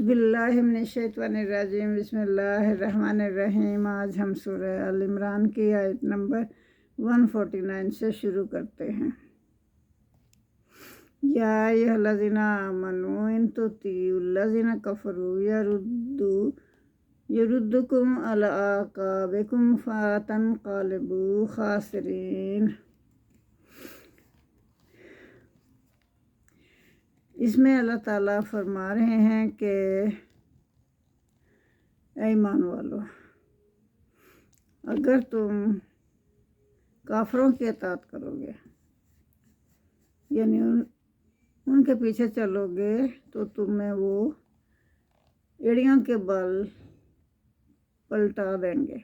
باللہ من الشیطان الرجیم بسم اللہ الرحمن الرحیم۔ آج ہم سورہ آل عمران کی آیت نمبر 149 سے شروع کرتے ہیں۔ یا ایھا الذین آمنوا ان تطیعوا الذین کفروا یردوکم علی اعقابکم فتنقلبوا خاسرین۔ اس میں اللہ تعالیٰ فرما رہے ہیں کہ اے ایمان والو، اگر تم کافروں کی اطاعت کرو گے یعنی ان کے پیچھے چلو گے تو تمہیں وہ ایڑیوں کے بل پلٹا دیں گے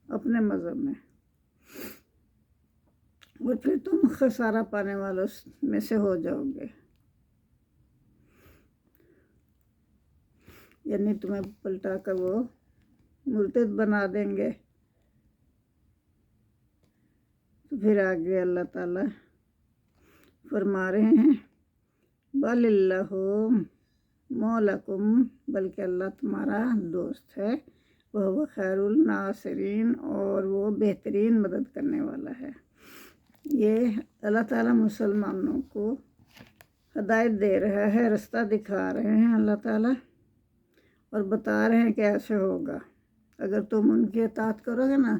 اپنے مذہب میں، اور پھر تم خسارہ پانے والوں میں سے ہو جاؤ گے، یعنی تمہیں پلٹا کر وہ مرتد بنا دیں گے۔ تو پھر آگے اللہ تعالیٰ فرما رہے ہیں بل اللہ مولاکم، بلکہ اللہ تمہارا دوست ہے، وہ خیر الناصرین، اور وہ بہترین مدد کرنے والا ہے۔ یہ اللہ تعالیٰ مسلمانوں کو ہدایت دے رہا ہے، رستہ دکھا رہے ہیں اللہ تعالیٰ، اور بتا رہے ہیں کہ ایسے ہوگا اگر تم ان کی اطاعت کرو گے نا،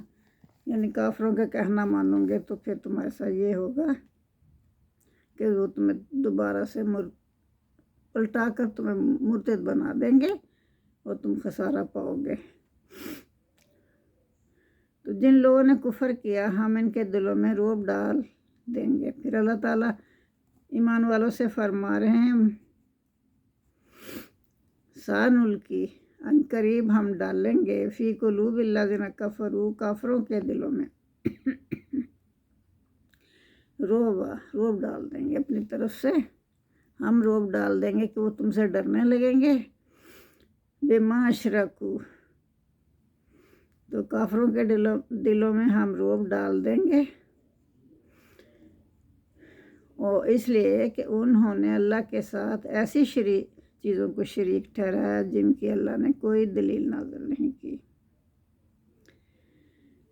یعنی کافروں کا کہنا مانو گے، تو پھر تمہارے ساتھ یہ ہوگا کہ وہ تمہیں دوبارہ سے پلٹا کر تمہیں مرتد بنا دیں گے اور تم خسارہ پاؤ گے۔ تو جن لوگوں نے کفر کیا ہم ان کے دلوں میں رعب ڈال دیں گے۔ پھر اللہ تعالیٰ ایمان والوں سے فرما رہے ہیں سانلقی، ان قریب ہم ڈالیں گے، فی قلوب الذین کفروا، کافروں کے دلوں میں رعب ڈال دیں گے، اپنی طرف سے ہم رعب ڈال دیں گے کہ وہ تم سے ڈرنے لگیں گے۔ بما اشرکوا، تو کافروں کے دلوں میں ہم رعب ڈال دیں گے، اور اس لیے کہ انہوں نے اللہ کے ساتھ ایسی چیزوں کو شریک ٹھہرایا جن کی اللہ نے کوئی دلیل نازل نہیں کی۔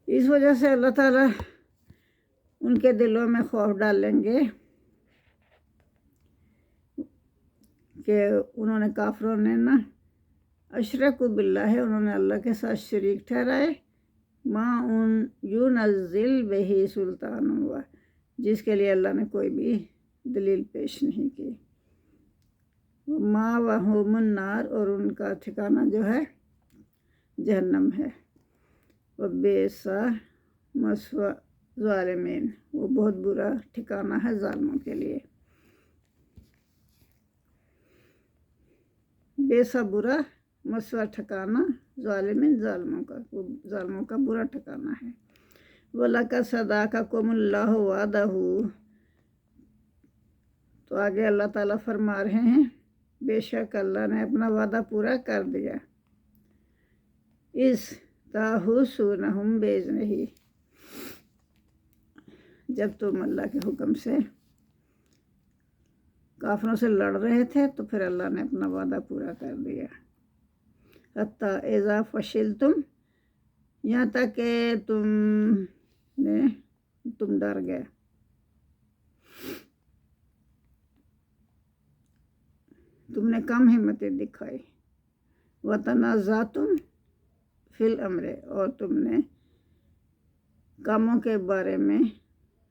اس وجہ سے اللہ تعالیٰ ان کے دلوں میں خوف ڈالیں گے کہ انہوں نے کافروں نے نا اشرکوا باللہ، انہوں نے اللہ کے ساتھ شریک ٹھہرائے، ما ینزل بہ سلطان ہوا، جس کے لیے اللہ نے کوئی بھی دلیل پیش نہیں کی۔ مأواہم النار، اور ان کا ٹھکانہ جو ہے جہنم ہے، وبئس مثوی الظالمین، وہ بہت برا ٹھکانہ ہے ظالموں کے لیے۔ بیسا برا، مثوی ٹھکانہ، ظالمین ظالموں کا برا ٹھکانہ ہے۔ وَلَقَدْ صَدَقَكُمُ اللَّهُ وَعْدَهُ، تو آگے اللہ تعالیٰ فرما رہے ہیں بے شک اللہ نے اپنا وعدہ پورا کر دیا۔ اِذْ تَحُوسُونَہُم بِإِذْنِہ، جب تم اللہ کے حکم سے کافروں سے لڑ رہے تھے تو پھر اللہ نے اپنا وعدہ پورا کر دیا۔ حتیٰ اذا فشلتم، یہاں تک کہ تم ڈر گئے، تم نے کم ہمتیں دکھائی، وتنازعتم فی الامر، اور تم نے کاموں کے بارے میں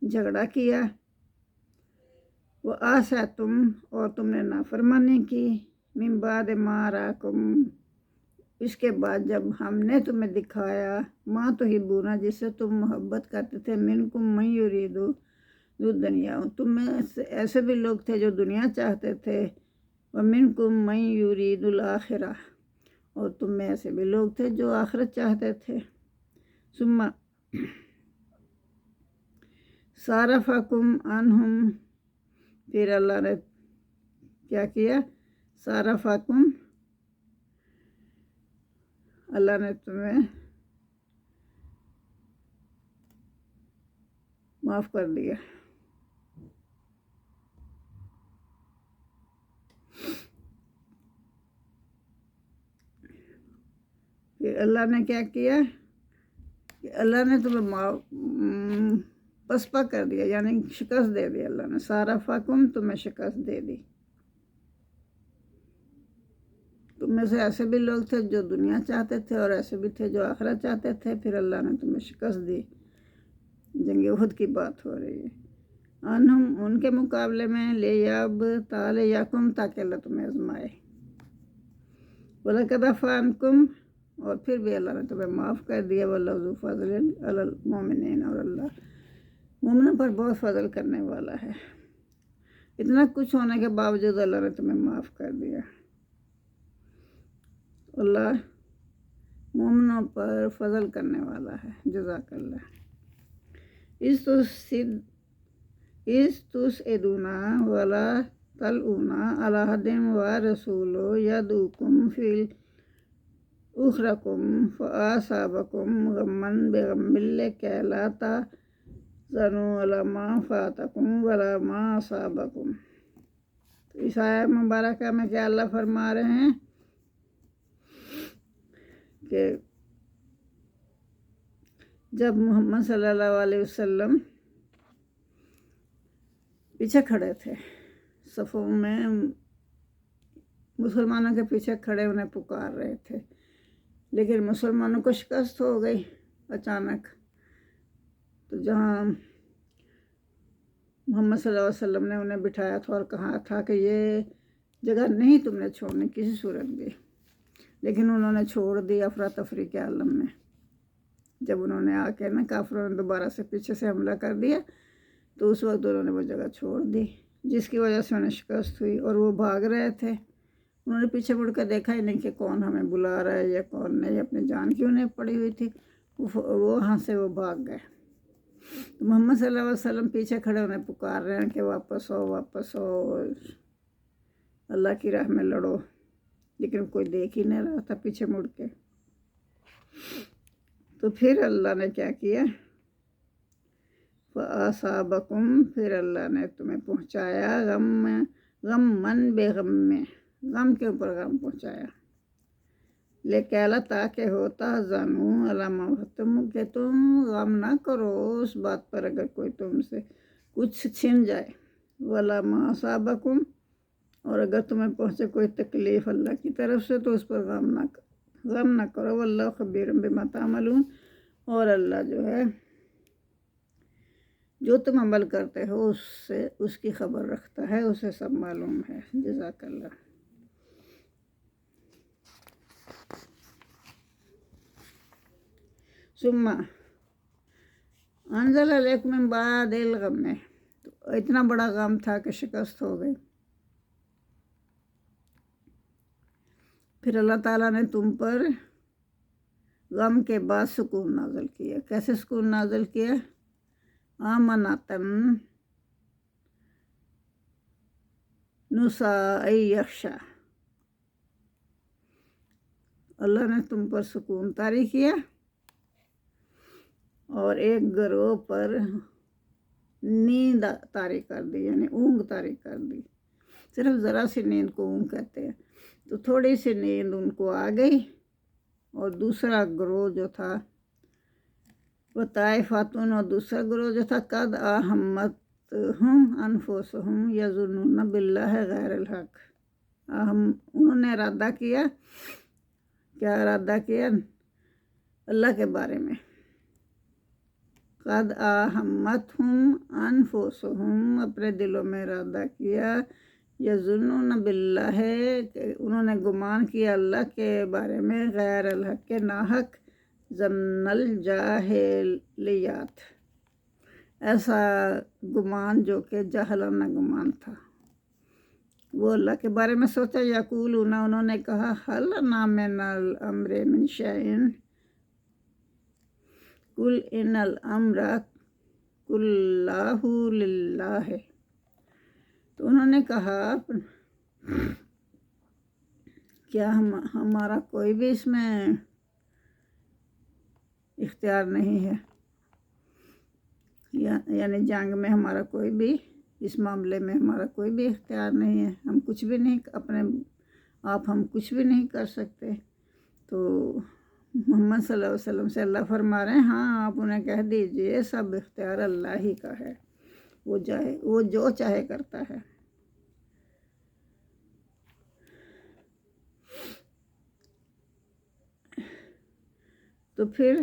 جھگڑا کیا، وعصیتم، اور تم نے نافرمانی کی، من بعد ما اراکم، اس کے بعد جب ہم نے تمہیں دکھایا، ما تحبون، جس سے تم محبت کرتے تھے، منکم من یرید الدنیا، تم میں ایسے بھی لوگ تھے جو دنیا چاہتے تھے، ومنکم من یرید الآخرہ، اور تم میں ایسے بھی لوگ تھے جو آخرت چاہتے تھے۔ ثم صرفکم عنہم، پھر اللہ نے کیا کیا، صرفکم، اللہ نے تمہیں معاف کر دیا۔ پھر اللہ نے کیا کیا کہ اللہ نے تمہیں پسپا کر دیا، یعنی شکست دے دی اللہ نے، سارا فاکم تمہیں شکست دے دی۔ تم میں سے ایسے بھی لوگ تھے جو دنیا چاہتے تھے اور ایسے بھی تھے جو آخرت چاہتے تھے، پھر اللہ نے تمہیں شکست دی۔ جنگ احد کی بات ہو رہی ہے۔ انہم ان کے مقابلے میں لیاب تعالی یاکم، تاکہ اللہ تمہیں آزمائے۔ وَلَقَدْ عَفَا عَنْکُم، اور پھر بھی اللہ نے تمہیں معاف کر دیا۔ وَاللَّهُ ذُو فَضْلٍ عَلَى الْمُؤْمِنِينَ، اور اللہ مومنوں پر بہت فضل کرنے والا ہے۔ اتنا کچھ ہونے کے باوجود اللہ نے تمہیں معاف کر دیا۔ اللہ مومنوں پر فضل کرنے والا ہے۔ جزاک اللہ۔ اِذْ تُسْعِدُونَ وَلَا تَلْوُونَ عَلَىٰ أَحَدٍ وَالرَّسُولُ يَدْعُوكُمْ فِي أُخْرَاكُمْ فَأَصَابَكُمْ غَمًّا بِغَمٍّ لِكَيْ لَا تَحْزَنُوا عَلَىٰ مَا فَاتَكُمْ وَلَا مَا أَصَابَكُمْ۔ تو اس آیت مبارکہ میں کیا اللہ فرما رہے ہیں کہ جب محمد صلی اللہ علیہ وسلم پیچھے کھڑے تھے، صفوں میں مسلمانوں کے پیچھے کھڑے انہیں پکار رہے تھے، لیکن مسلمانوں کو شکست ہو گئی اچانک۔ تو جہاں محمد صلی اللہ علیہ وسلم نے انہیں بٹھایا تھا اور کہا تھا کہ یہ جگہ نہیں تم نے چھوڑنی کسی صورت بھی، لیکن انہوں نے چھوڑ دی افراتفری کے عالم میں۔ جب انہوں نے آ کے کافروں نے دوبارہ سے پیچھے سے حملہ کر دیا تو اس وقت انہوں نے وہ جگہ چھوڑ دی، جس کی وجہ سے انہیں شکست ہوئی، اور وہ بھاگ رہے تھے۔ انہوں نے پیچھے مڑ کر دیکھا ہی نہیں کہ کون ہمیں بلا رہا ہے یا کون نہیں، اپنی جان کیوں نہیں پڑی ہوئی تھی، وہ وہاں سے وہ بھاگ گئے۔ تو محمد صلی اللہ علیہ وسلم پیچھے کھڑے انہیں پکار رہے ہیں کہ واپس آؤ، واپس آؤ، اللہ کی راہ میں لڑو، لیکن کوئی دیکھ ہی نہیں رہا تھا پیچھے مڑ کے۔ تو پھر اللہ نے کیا کیا، فَأَصَابَكُمْ، پھر اللہ نے تمہیں پہنچایا غمًّا بِغَمٍّ، غم کے اوپر غم پہنچایا، لیکن تاکہ ہوتا تحزنوا علی ما فاتکم، کہ تم غم نہ کرو اس بات پر اگر کوئی تم سے کچھ چھن جائے، ولا ما اصابکم، اور اگر تمہیں پہنچے کوئی تکلیف اللہ کی طرف سے تو اس پر غم نہ کرو۔ واللہ خبیر بما تعملون، اور اللہ جو ہے جو تم عمل کرتے ہو اس کی خبر رکھتا ہے، اسے سب معلوم ہے۔ جزاک اللہ۔ ثم انزل علیکم من بعد الغم، تو اتنا بڑا غم تھا کہ شکست ہو گئی، پھر اللہ تعالیٰ نے تم پر غم کے بعد سکون نازل کیا۔ کیسے سکون نازل کیا؟ آمنتن نساء یخشا، اللہ نے تم پر سکون طاری کیا اور ایک گروہ پر نیند طاری کر دی، یعنی اونگ طاری کر دی۔ صرف ذرا سی نیند کو اونگ کہتے ہیں۔ تو تھوڑی سی نیند ان کو آ گئی، اور دوسرا گروہ جو تھا وہ طائفتون، اور دوسرا گروہ جو تھا قد اہمتہم انفسہم یظنون باللہ غیر الحق، انہوں نے ارادہ کیا، کیا ارادہ کیا؟ اللہ کے بارے میں۔ قد اہمتہم انفسہم، اپنے دلوں میں ارادہ کیا، یظنون باللہ، کہ انہوں نے گمان کیا اللہ کے بارے میں، غیر الحق، کے ناحق، ظن الجاہلیات، ایسا گمان جو کہ جاہلانہ گمان تھا۔ وہ اللہ کے بارے میں سوچا، یقولون، انہوں نے کہا، هل لنا من الامر من شیء، قل ان الامر کلہ للہ، تو انہوں نے کہا کیا ہمارا کوئی بھی اس میں اختیار نہیں ہے، یعنی جنگ میں ہمارا کوئی بھی، اس معاملے میں ہمارا کوئی بھی اختیار نہیں ہے، ہم کچھ بھی نہیں، اپنے آپ ہم کچھ بھی نہیں کر سکتے۔ تو محمد صلی اللہ علیہ وسلم سے اللہ فرما رہے ہیں ہاں آپ انہیں کہہ دیجئے سب اختیار اللہ ہی کا ہے، وہ جو چاہے کرتا ہے۔ تو پھر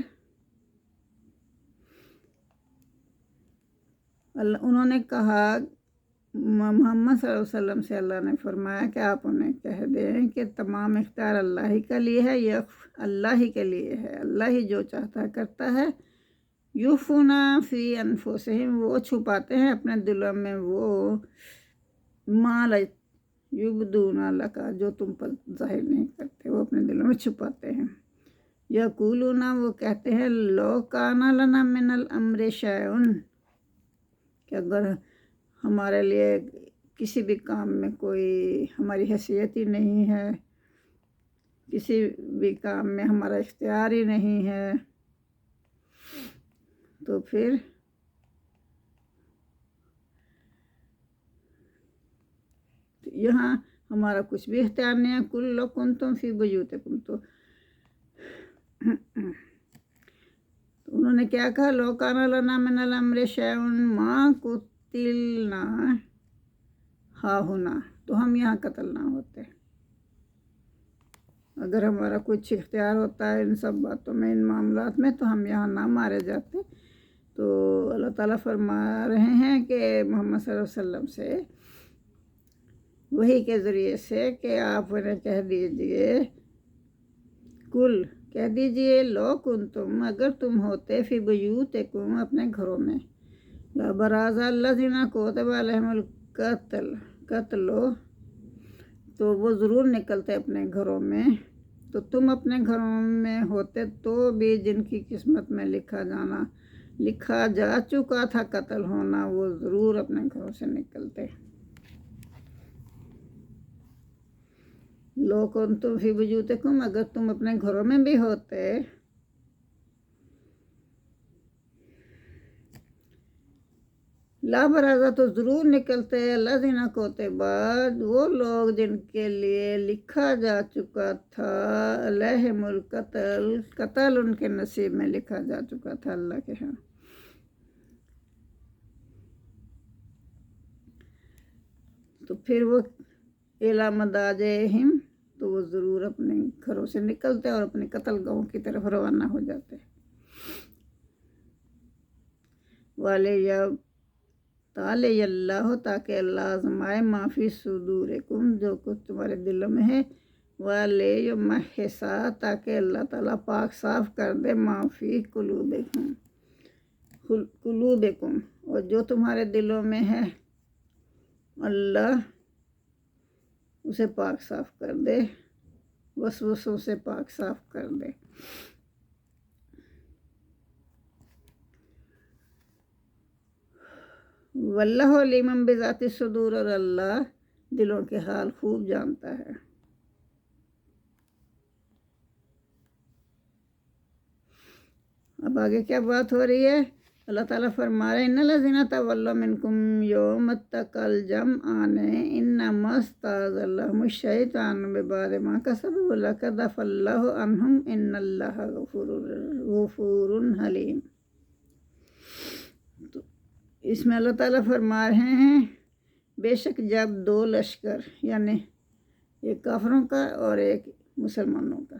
انہوں نے کہا محمد صلی اللہ علیہ وسلم سے اللہ نے فرمایا کہ آپ انہیں کہہ دیں کہ تمام اختیار اللہ ہی کا لیے ہے، یہ اللہ ہی کے لیے ہے، اللہ ہی جو چاہتا ہے کرتا ہے۔ یوفونا فی انفسہم، وہ چھپاتے ہیں اپنے دلوں میں وہ مال یبدون لکا، جو تم پر ظاہر نہیں کرتے، وہ اپنے دلوں میں چھپاتے ہیں۔ یقولون، وہ کہتے ہیں لو کان لنا من الامر شیء، کہ اگر ہمارے لیے کسی بھی کام میں کوئی ہماری حیثیت ہی نہیں ہے، کسی بھی کام میں ہمارا اختیار ہی نہیں ہے، تو پھر یہاں ہمارا کچھ بھی اختیار نہیں ہے۔ کل کنتم فی بیوتکم، تو انہوں نے کیا کہا، لو کان لنا من الامر شیء ما قتلنا ہاہنا، تو ہم یہاں قتل نہ ہوتے۔ اگر ہمارا کچھ اختیار ہوتا ہے ان سب باتوں میں، ان معاملات میں، تو ہم یہاں نہ مارے جاتے۔ تو اللہ تعالیٰ فرما رہے ہیں کہ محمد صلی اللہ علیہ وسلم سے وحی کے ذریعے سے کہ آپ انہیں کہہ دیجئے، کل کہہ دیجئے، لو کنتم، اگر تم ہوتے فی بیوتکم، اپنے گھروں میں، لبراز الذین کتب علیہم القتل، تو وہ ضرور نکلتے اپنے گھروں میں، تو تم اپنے گھروں میں ہوتے تو بھی جن کی قسمت میں لکھا جا چکا تھا قتل ہونا، وہ ضرور اپنے گھروں سے نکلتے۔ لو کنتم فی بیوتکم، اگر تم اپنے گھروں میں بھی ہوتے، لا برازہ، تو ضرور نکلتے، الذین کتب، وہ لوگ جن کے لیے لکھا جا چکا تھا، علیہم القتل، قتل ان کے نصیب میں لکھا جا چکا تھا اللہ کے ہاں۔ تو پھر وہ الی مضاجعہم، تو وہ ضرور اپنے گھروں سے نکلتے اور اپنے قتل گاہوں کی طرف روانہ ہو جاتے۔ وَلِيَبْتَلِيَ اللہ، تاکہ اللہ آزمائے ما فی صدورکم، جو کچھ تمہارے دلوں میں ہے، وَلِيُمَحِّصَ، تاکہ اللہ تعالیٰ پاک صاف کر دے، ما فی قلوبکم، اور جو تمہارے دلوں میں ہے اللہ اسے پاک صاف کر دے، وسوسوں سے پاک صاف کر دے۔ واللہ علیم بذات الصدور، اور اللہ دلوں کے حال خوب جانتا ہے۔ اب آگے کیا بات ہو رہی ہے؟ اللہ تعالیٰ فرما رہے ہیں ان الذین تولوا منکم یوم التقی الجمعان انما استزلهم الشیطان ببعض ما کسبوا ولقد عفا اللہ عنہم ان اللہ غفور حلیم۔ تو اس میں اللہ تعالیٰ فرما رہے ہیں بے شک جب دو لشکر، یعنی ایک کافروں کا اور ایک مسلمانوں کا،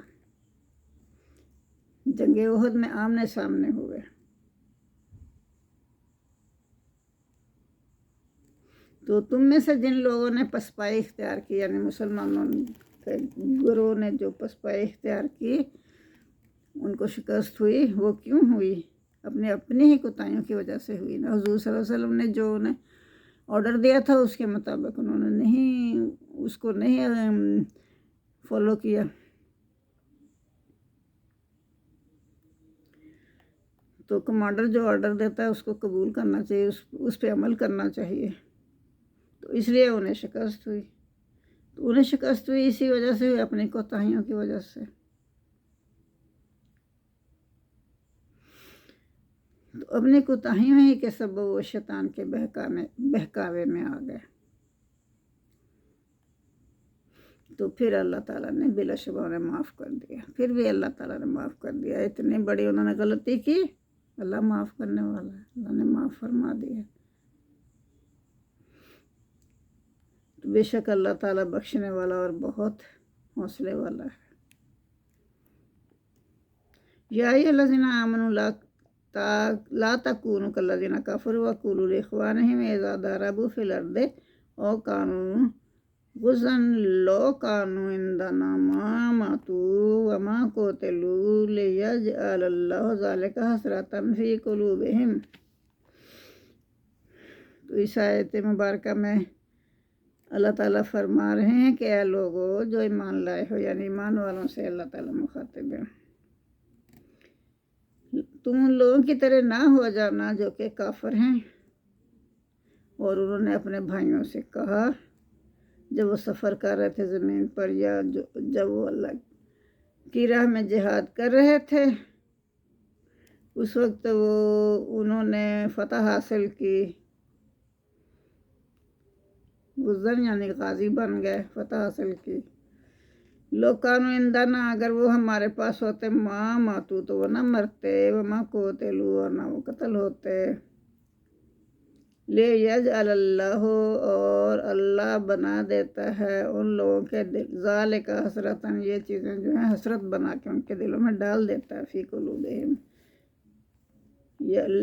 جنگ احد میں آمنے سامنے ہوئے، تو تم میں سے جن لوگوں نے پسپائی اختیار کی، یعنی مسلمانوں کے گروہ نے جو پسپائی اختیار کی، ان کو شکست ہوئی۔ وہ کیوں ہوئی؟ اپنی ہی کوتاہیوں کی وجہ سے ہوئی نا۔ حضور صلی اللہ علیہ وسلم نے جو انہیں آرڈر دیا تھا اس کے مطابق انہوں نے اس کو نہیں فالو کیا، تو کمانڈر جو آرڈر دیتا ہے اس کو قبول کرنا چاہیے، اس پہ عمل کرنا چاہیے، تو اس لیے انہیں شکست ہوئی۔ تو انہیں شکست ہوئی اسی وجہ سے ہوئی، اپنی کوتاہیوں کی وجہ سے۔ تو اپنی کوتاہیوں ہی کے سبب وہ شیطان کے بہکاوے میں آ گئے۔ تو پھر اللہ تعالیٰ نے بلا شبہ انہیں معاف کر دیا. پھر بھی اللہ تعالیٰ نے معاف کر دیا. اتنی بڑی انہوں نے غلطی کی، اللہ معاف کرنے والا ہے، اللہ نے معاف فرما دیا. تو بے شک اللہ تعالیٰ بخشنے والا اور بہت حوصلے والا ہے. یا الذین آمنوا لا تکونوا کالذین کفروا وقولوا لاخوانہم اذا ضربوا فی الارض او کانوا غزا لو کانوا عندنا ما ماتوا وما قتلوا لیجعل اللہ ذلک حسرۃ فی قلوبہم. تو اس آیت مبارکہ میں اللہ تعالیٰ فرما رہے ہیں کہ اے لوگو جو ایمان لائے ہو، یعنی ایمان والوں سے اللہ تعالیٰ مخاطب ہے، تم ان لوگوں کی طرح نہ ہو جانا جو کہ کافر ہیں. اور انہوں نے اپنے بھائیوں سے کہا جب وہ سفر کر رہے تھے زمین پر، یا جب وہ اللہ کی راہ میں جہاد کر رہے تھے، اس وقت انہوں نے فتح حاصل کی. غزن یعنی غازی بن گئے، فتح حاصل کی. لو کانوا عندنا، اگر وہ ہمارے پاس ہوتے، ما ماتو تو وہ نہ مرتے، وما قتلوا اور نہ وہ قتل ہوتے. لیجعل اللہ، اور اللہ بنا دیتا ہے ان لوگوں کے دل، ذالک حسرۃ، یہ چیزیں جو ہیں حسرت بنا کے ان کے دلوں میں ڈال دیتا ہے، فی قلوبہم،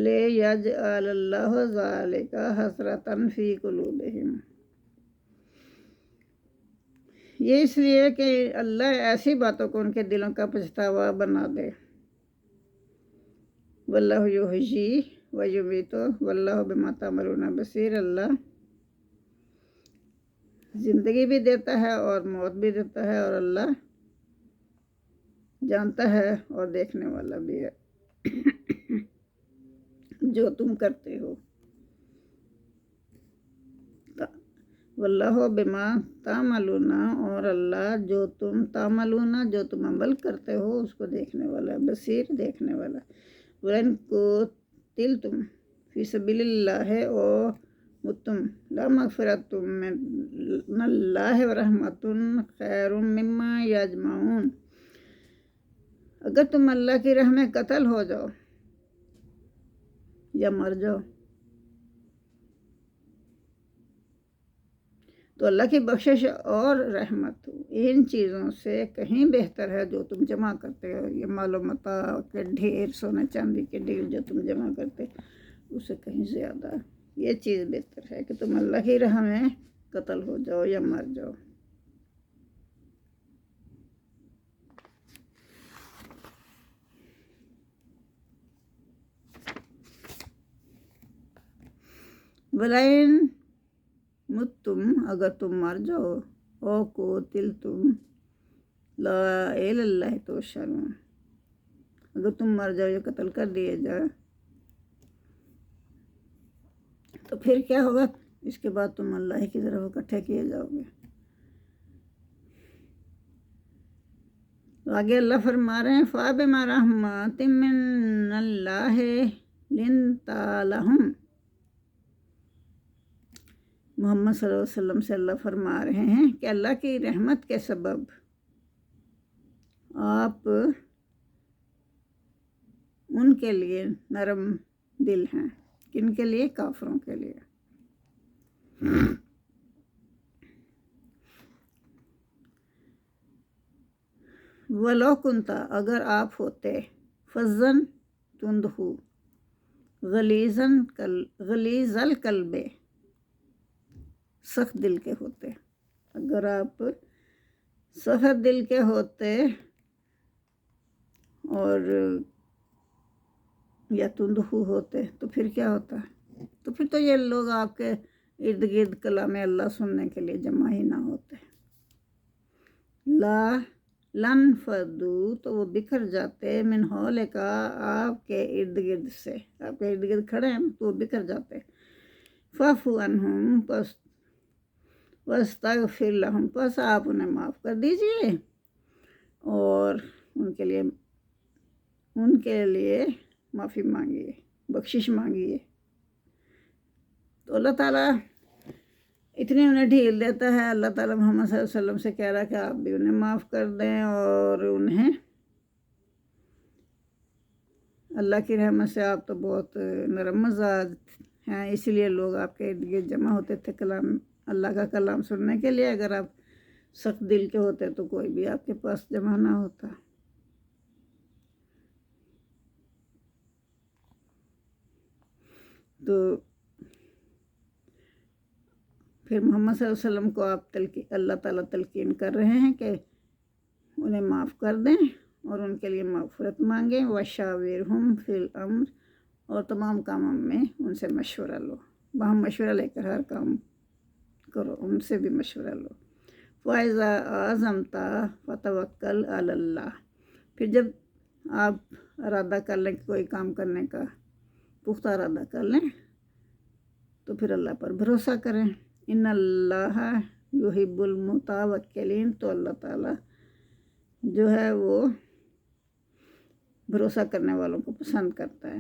لیجعل اللہ ذالک حسرۃ فی قلوبہم. یہ اس لیے کہ اللہ ایسی باتوں کو ان کے دلوں کا پچھتاوا بنا دے. واللہ یحیی ویمیت واللہ بما تعملون بصیر. اللہ زندگی بھی دیتا ہے اور موت بھی دیتا ہے، اور اللہ جانتا ہے اور دیکھنے والا بھی ہے جو تم کرتے ہو. واللہ بما تعملون، اور اللہ جو تم تعملون، جو تم عمل کرتے ہو اس کو دیکھنے والا ہے، بصیر دیکھنے والا. وَإِن قُتِلْتُمْ فِي سَبِيلِ اللَّهِ أَوْ مُتُّمْ لَمَغْفِرَةٌ مِّنَ اللَّهِ وَرَحْمَةٌ خَيْرٌ مِّمَّا يَجْمَعُونَ. اگر تم اللہ کی راہ میں قتل ہو جاؤ یا مر جاؤ تو اللہ کی بخشش اور رحمت ان چیزوں سے کہیں بہتر ہے جو تم جمع کرتے ہو. یہ مال و متاع کے ڈھیر، سونے چاندی کے ڈھیر جو تم جمع کرتے، اس سے کہیں زیادہ یہ چیز بہتر ہے کہ تم اللہ کی راہ میں قتل ہو جاؤ یا مر جاؤ. وَلَئِن مُتُّم، اگر تم مر جاؤ، او قُتِلْتُم لا إِلَى اللَّهِ تُحْشَرُونَ، اگر تم مر جاؤ یا قتل کر دیے جائے تو پھر کیا ہوگا؟ اس کے بعد تم اللہ کی طرف اکٹھے کیے جاؤ گے. آگے اللہ فرما رہے ہیں فَبِمَا رَحْمَةٍ مِّنَ اللَّهِ لِنتَ لَهُمْ. محمد صلی اللہ علیہ وسلم سے اللہ فرما رہے ہیں کہ اللہ کی رحمت کے سبب آپ ان کے لیے نرم دل ہیں. کن کے لیے؟ کافروں کے لیے. وَلَوْ كُنْتَ، اگر آپ ہوتے، فَظًّا تُنْدُ غَلِيظَ الْقَلْبِ، سخت دل کے ہوتے. اگر آپ سخت دل کے ہوتے اور یا تندخو ہوتے تو پھر کیا ہوتا؟ تو پھر تو یہ لوگ آپ کے ارد گرد کلام اللہ سننے کے لیے جمع ہی نہ ہوتے. لن فدو، تو وہ بکھر جاتے، من حولک، آپ کے ارد گرد سے، آپ کے ارد گرد کھڑے ہیں تو وہ بکھر جاتے. فاعف عنہم، پس واستغفر لہم، پس آپ انہیں معاف کر دیجئے اور ان کے لیے معافی مانگیے، بخشش مانگیے. تو اللہ تعالیٰ اتنی انہیں ڈھیل دیتا ہے۔ اللہ تعالیٰ محمد صلی اللہ علیہ وسلم سے کہہ رہا ہے کہ آپ بھی انہیں معاف کر دیں، اور انہیں اللہ کی رحمت سے آپ تو بہت نرم مزاج ہیں، اسی لیے لوگ آپ کے ارد گرد جمع ہوتے تھے کلام اللہ کا کلام سننے کے لیے۔ اگر آپ سخت دل کے ہوتے تو کوئی بھی آپ کے پاس جمع نہ ہوتا۔ تو پھر محمد صلی اللہ علیہ وسلم کو آپ اللہ تعالیٰ تلقین کر رہے ہیں کہ انہیں معاف کر دیں اور ان کے لیے مغفرت مانگیں۔ وَشَاوِرْهُمْ فِي الْأَمْرِ، اور تمام کاموں میں ان سے مشورہ لو، وہاں مشورہ لے کر ہر کام کرو، ان سے بھی مشورہ لو۔ فَإِذَا عَزَمْتَ فَتَوَكَّلْ عَلَى اللَّهِ، پھر جب آپ ارادہ کر لیں کہ کوئی کام کرنے کا پختہ ارادہ کر لیں تو پھر اللہ پر بھروسہ کریں۔ ان اللہ یحب المتوکلین، تو اللہ تعالیٰ جو ہے وہ بھروسہ کرنے والوں کو پسند کرتا ہے۔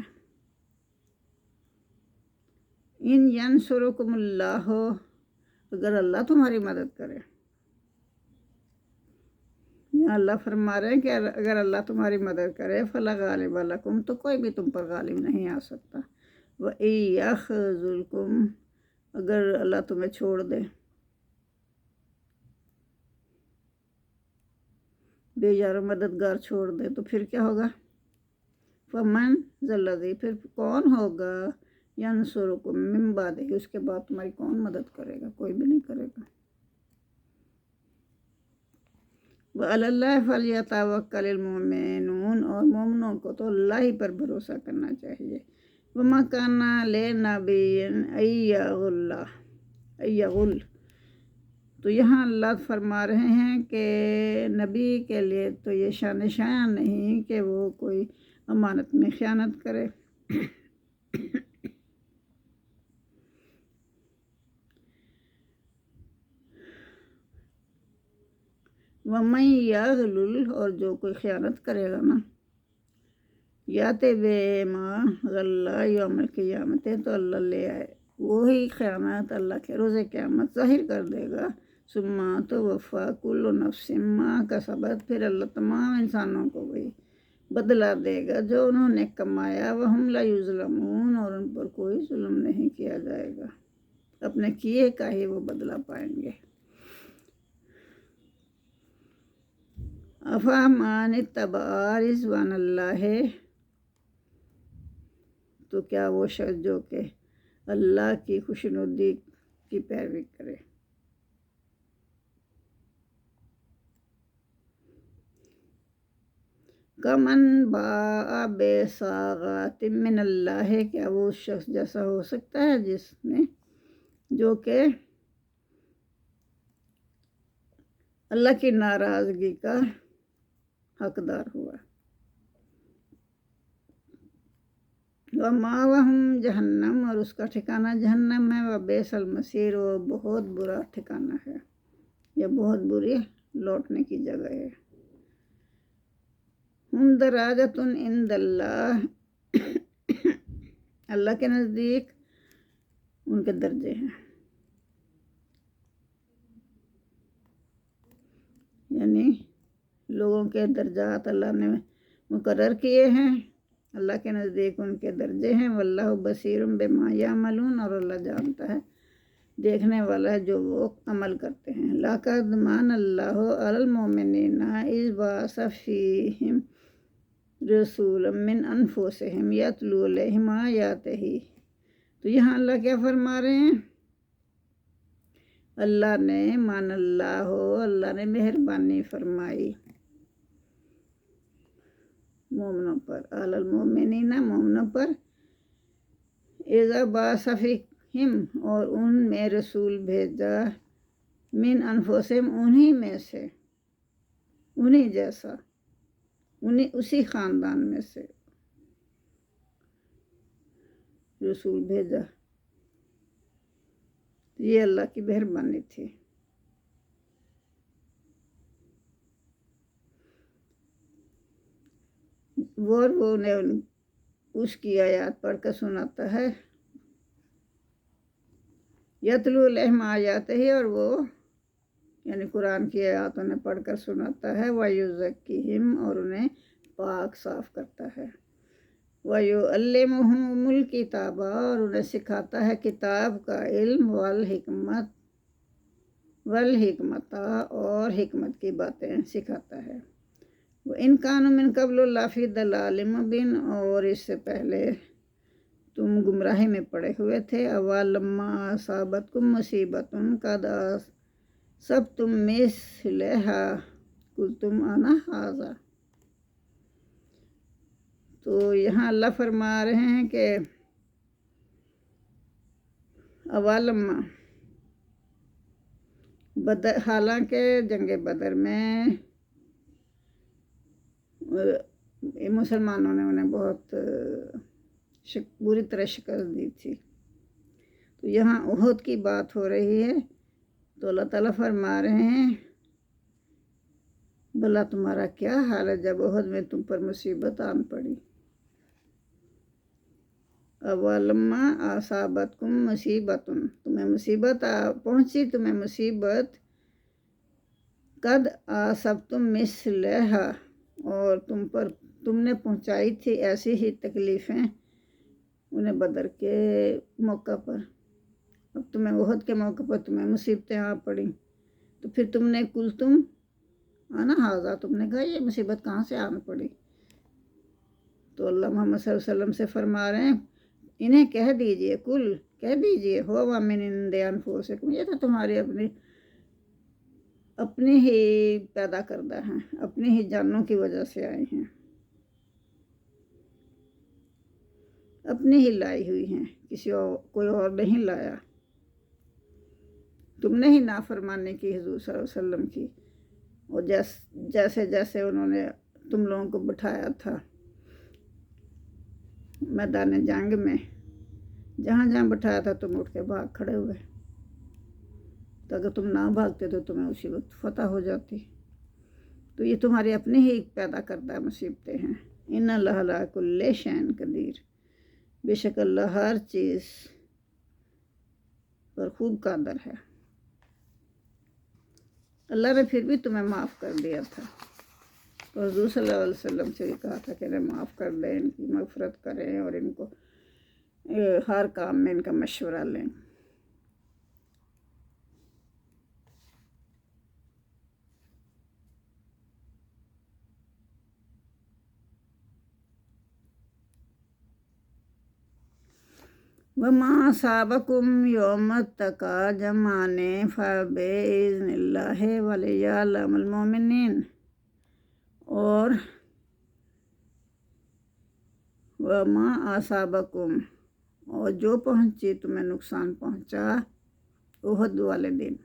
ان ینصرکم اللہ، اگر اللہ تمہاری مدد کرے، یا اللہ فرما رہے ہیں کہ اگر اللہ تمہاری مدد کرے فلا غالب لکم، تو کوئی بھی تم پر غالب نہیں آ سکتا۔ وَإِن یخذلکم، اگر اللہ تمہیں چھوڑ دے، بے یار و مددگار چھوڑ دے، تو پھر کیا ہوگا؟ فمن ذا الذی، پھر کون ہوگا، ینصرکم من بعدہ، اس کے بعد تمہاری کون مدد کرے گا؟ کوئی بھی نہیں کرے گا۔ وعلی اللہ فلیتوکل المؤمنون، اور مومنوں کو تو اللہ ہی پر بھروسہ کرنا چاہیے۔ وما کان لنبی ان یغل، تو یہاں اللہ فرما رہے ہیں کہ نبی کے لیے تو یہ شان نہیں کہ وہ کوئی امانت میں خیانت کرے۔ وَمَن یغلل، اور جو کوئی خیانت کرے گا نا، یاتے بے ما غلہ یوم القیامت، تو اللہ لے آئے وہی خیانت اللہ کے روز قیامت ظاہر کر دے گا۔ ثم توفی کل نفس ما کسبت، پھر اللہ تمام انسانوں کو وہی بدلہ دے گا جو انہوں نے کمایا۔ وہم لا یظلمون، اور ان پر کوئی ظلم نہیں کیا جائے گا، اپنے کیے کا ہی وہ بدلہ پائیں گے۔ افمن اتبع رضوان اللہ، تو کیا وہ شخص جو کہ اللہ کی خوشنودی کی پیروی کرے، کمن باء بسخط من اللہ، کیا وہ شخص جیسا ہو سکتا ہے جس نے جو کہ اللہ کی ناراضگی کا حقدار ہوا۔ وَمَأْوَاهُمْ جہنم، اور اس کا ٹھکانہ جہنم ہے۔ وَبِئْسَ الْمَصِيرُ، وہ بہت برا ٹھکانہ ہے، یہ بہت بری لوٹنے کی جگہ ہے۔ ہم درجات عند اللہ، اللہ کے نزدیک ان کے درجے ہیں، یعنی لوگوں کے درجات اللہ نے مقرر کیے ہیں، اللہ کے نزدیک ان کے درجے ہیں۔ واللہ بصیر بما یعملون، اور اللہ جانتا ہے، دیکھنے والا ہے جو وہ عمل کرتے ہیں۔ لقد من اللہ علی المؤمنین اذ بعث فیہم رسولا من انفسہم یتلو علیہم آیاتہ، تو یہاں اللہ کیا فرما رہے ہیں؟ اللہ نے مان اللہ، اللہ نے مہربانی فرمائی مومنوں پر، علی المؤمنین، مومنوں پر، اذا بعث فیہم، اور ان میں رسول بھیجا، من انفسہم، انہی میں سے، انہی جیسا، انہی اسی خاندان میں سے رسول بھیجا، یہ اللہ کی مہربانی تھی۔ وہ انہیں اس کی آیات پڑھ کر سناتا ہے، یتلو علیہم آیاتہ ہی، اور وہ یعنی قرآن کی آیات انہیں پڑھ کر سناتا ہے، وَیُزَکِّیہم، اور انہیں پاک صاف کرتا ہے، وَیُعَلِّمُہُمُ الْکِتَابَ، اور انہیں سکھاتا ہے کتاب کا علم، والحکمت، اور حکمت کی باتیں سکھاتا ہے، وَإِنْ كَانُوا مِنْ قَبْلُ لَفِي ضَلَالٍ مُّبِينٍ، اور اس سے پہلے تم گمراہی میں پڑے ہوئے تھے، أَوَلَمَّا أَصَابَتْكُم مُّصِیبَةٌ قَدْ أَصَبْتُم مِّثْلَهَا قُلْتُمْ أَنَّ هَٰذَا، تو یہاں اللہ فرما رہے ہیں کہ اولما، حالانکہ جنگ بدر میں مسلمانوں نے انہیں بہت بری طرح شکست دی تھی، تو یہاں احد کی بات ہو رہی ہے، تو اللہ تعالیٰ فرما رہے ہیں بھلا تمہارا کیا حال ہے جب احد میں تم پر مصیبت آن پڑی، اولما اصابتکم مصیبت، تمہیں مصیبت پہنچی، تمہیں مصیبت، قد اصبتم مثلہا، اور تم نے پہنچائی تھی ایسی ہی تکلیفیں انہیں بدر کے موقع پر، اب تمہیں احد کے موقع پر تمہیں مصیبتیں آ پڑیں، تو پھر تم نے تم آنا ہاضا، تم نے کہا یہ مصیبت کہاں سے آن پڑی، تو اللہ محمد صلی اللہ علیہ وسلم سے فرما رہے ہیں انہیں کہہ دیجئے، کہہ دیجئے، ہوا من عند انفسکم، یہ تو تمہاری اپنی ہی پیدا کردہ ہیں، اپنی ہی جانوں کی وجہ سے آئے ہیں، اپنی ہی لائی ہوئی ہیں، کوئی اور نہیں لایا، تم نے ہی نافرمانی کی حضور صلی اللہ علیہ وسلم کی، اور جیسے جیسے انہوں نے تم لوگوں کو بٹھایا تھا میدان جنگ میں، جہاں جہاں بٹھایا تھا تم اٹھ کے بھاگ کھڑے ہوئے، تو اگر تم نہ بھاگتے تو تمہیں اسی وقت فتح ہو جاتی، تو یہ تمہاری اپنی ہی پیدا کردہ مصیبتیں ہیں، ان اللہ علی کل شیء قدیر، بے شک اللہ ہر چیز پر خوب قادر ہے، اللہ نے پھر بھی تمہیں معاف کر دیا تھا، تو حضور صلی اللہ علیہ وسلم سے یہ کہا تھا کہ انہیں معاف کر دیں، ان کی مغفرت کریں، اور ان کو ہر کام میں ان کا مشورہ لیں، وَمَا أَصَابَكُمْ يَوْمَ التَّقَىٰ جَمْعَانِ فَبِإِذْنِ اللَّهِ وَلِيَعْلَمَ الْمُؤْمِنِينَ، اور وَمَا أَصَابَكُمْ، اور جو پہنچی تمہیں نقصان پہنچا احد والے دن،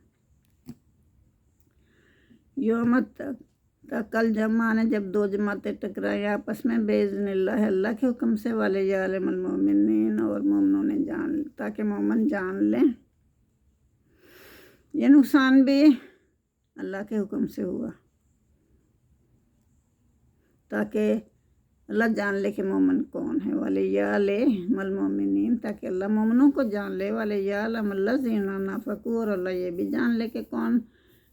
یوم تقل جمعان، جب دو جماعتیں ٹکرائیں آپس میں، بِإِذْنِ اللَّهِ، اللہ کے حکم سے، وَلِيَعْلَمَ الْمُؤْمِنِينَ، اور مومنوں نے تاکہ مومن جان لیں، یہ نقصان بھی اللہ کے حکم سے ہوا، تاکہ اللہ جان لے کہ مومن کون ہے، وَلِيَعْلَمَ الْمُؤْمِنِينَ، تاکہ اللہ مومنوں کو جان لے، وَلِيَعْلَمَ الَّذِينَ نَافَقُوا، اور اللہ یہ بھی جان لے کہ کون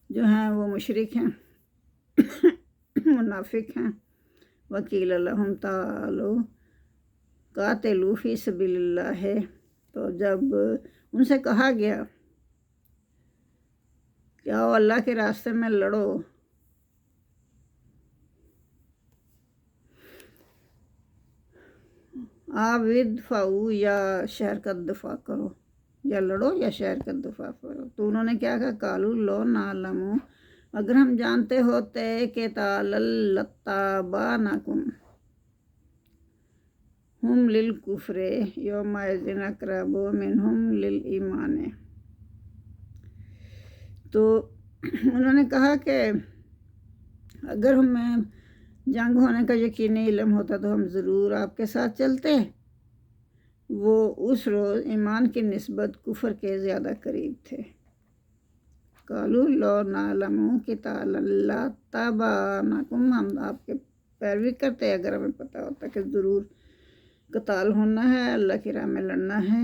جو ہیں وہ مشرک ہیں، منافق ہیں، وَقِيلَ لَهُمْ تَعَالَوْا قَاتِلُوا فِي سَبِيلِ اللَّهِ، تو جب ان سے کہا گیا کہ آؤ اللہ کے راستے میں لڑو، آپ ادفعوا، یا شہر کا دفاع کرو، یا لڑو یا شہر کا دفاع کرو، تو انہوں نے کیا کہا، قالوا لو نعلم، اگر ہم جانتے ہوتے کہ لاتبعناکم ہم للکفر یومئذ اقرب منہم للایمان، تو انہوں نے کہا کہ اگر ہمیں جنگ ہونے کا یقینی علم ہوتا تو ہم ضرور آپ کے ساتھ چلتے، وہ اس روز ایمان کی نسبت کفر کے زیادہ قریب تھے، قالوا لو نعلم قتالا لاتبعناکم، ہم آپ کے پیروی کرتے اگر ہمیں پتہ ہوتا کہ ضرور قتال ہونا ہے، اللہ کی راہ میں لڑنا ہے،